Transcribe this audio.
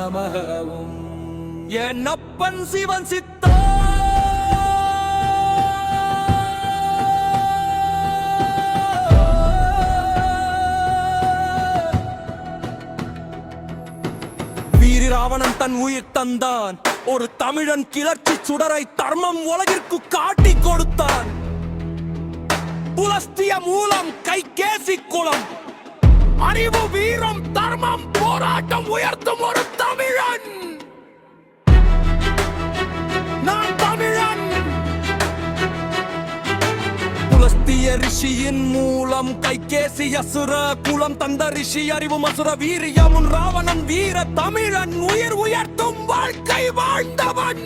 நமகவும் என் அப்பன் சிவன் சித்தா வீரி ராவணன் தன் உயிர் தந்தான் ஒரு தமிழன் கிளர்ச்சி சுடரை தர்மம் உலகிற்கு காட்டி கொடுத்தான் புலஸ்திய மூலம் கைகேசி குலம் அறிவு வீரம் தர்மம் போராட்டம் உயர்த்தும் ஒரு தமிழன் நான் தமிழன் புலஸ்திய ரிஷியின் மூலம் கைகேசி அசுர குலம் தந்த ரிஷி அறிவு அசுர வீரியமுன் ராவணன் வீர தமிழன் உயிர் உயர்த்தும் வாழ்க்கை வாழ்ந்தவன்